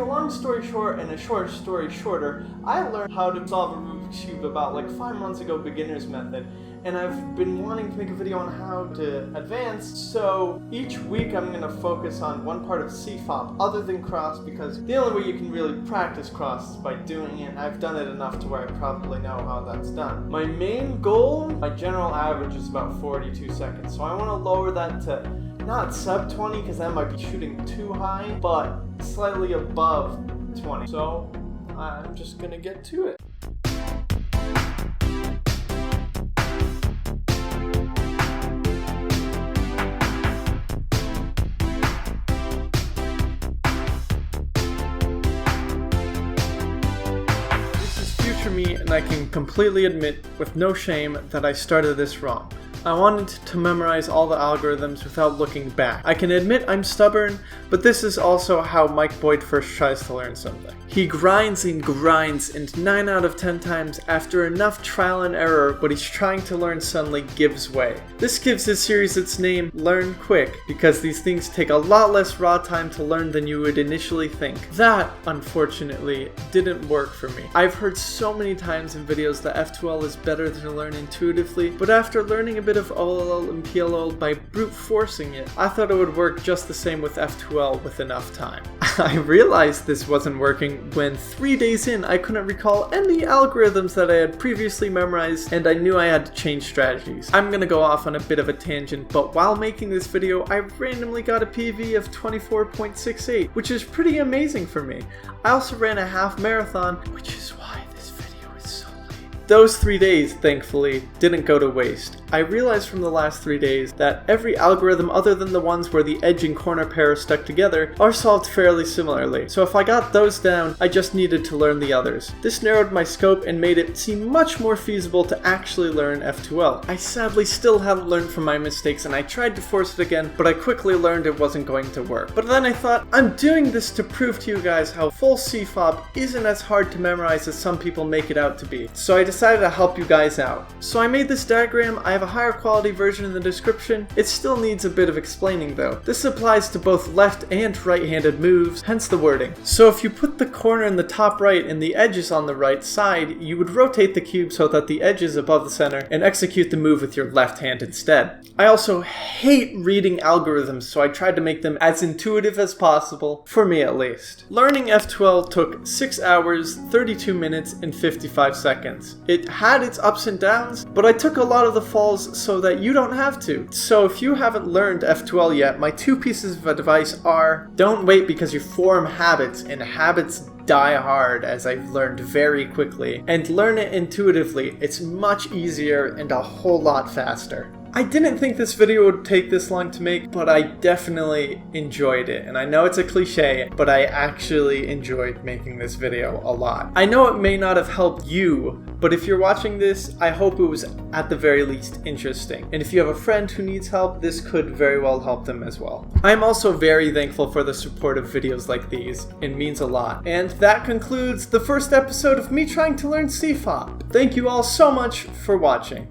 a long story short and a short story shorter, I learned how to solve a Rubik's Cube about like 5 months ago, beginner's method. And I've been wanting to make a video on how to advance, so each week I'm going to focus on one part of CFOP other than cross, because the only way you can really practice cross is by doing it. I've done it enough to where I probably know how that's done. My main goal, my general average is about 42 seconds, so I want to lower that to not sub 20 because that might be shooting too high, but slightly above 20. So I'm just going to get to it. Me, and I can completely admit with no shame that I started this wrong. I wanted to memorize all the algorithms without looking back. I can admit I'm stubborn, but this is also how Mike Boyd first tries to learn something. He grinds and grinds, and 9 out of 10 times, after enough trial and error, what he's trying to learn suddenly gives way. This gives his series its name, Learn Quick, because these things take a lot less raw time to learn than you would initially think. That, unfortunately, didn't work for me. I've heard so many times in videos that F2L is better to learn intuitively, but after learning a bit of OLL and PLL by brute forcing it, I thought it would work just the same with F2L with enough time. I realized this wasn't working when 3 days in I couldn't recall any algorithms that I had previously memorized, and I knew I had to change strategies. I'm gonna go off on a bit of a tangent, but while making this video I randomly got a PV of 24.68, which is pretty amazing for me. I also ran a half marathon, which is why this video is so late. Those 3 days, thankfully, didn't go to waste. I realized from the last 3 days that every algorithm other than the ones where the edge and corner pair are stuck together are solved fairly similarly. So if I got those down, I just needed to learn the others. This narrowed my scope and made it seem much more feasible to actually learn F2L. I sadly still hadn't learned from my mistakes, and I tried to force it again, but I quickly learned it wasn't going to work. But then I thought, I'm doing this to prove to you guys how full CFOP isn't as hard to memorize as some people make it out to be. So I decided to help you guys out. So I made this diagram. I have a higher quality version in the description. It still needs a bit of explaining though. This applies to both left and right-handed moves, hence the wording. So if you put the corner in the top right and the edges on the right side, you would rotate the cube so that the edge is above the center and execute the move with your left hand instead. I also hate reading algorithms, so I tried to make them as intuitive as possible, for me at least. Learning F2L took 6 hours, 32 minutes, and 55 seconds. It had its ups and downs, but I took a lot of the falls so that you don't have to. So if you haven't learned F2L yet, my 2 pieces of advice are: don't wait because you form habits, and habits die hard, as I've learned very quickly, and learn it intuitively. It's much easier and a whole lot faster. I didn't think this video would take this long to make, but I definitely enjoyed it. And I know it's a cliche, but I actually enjoyed making this video a lot. I know it may not have helped you, but if you're watching this, I hope it was at the very least interesting. And if you have a friend who needs help, this could very well help them as well. I'm also very thankful for the support of videos like these. It means a lot. And that concludes the first episode of me trying to learn CFOP. Thank you all so much for watching.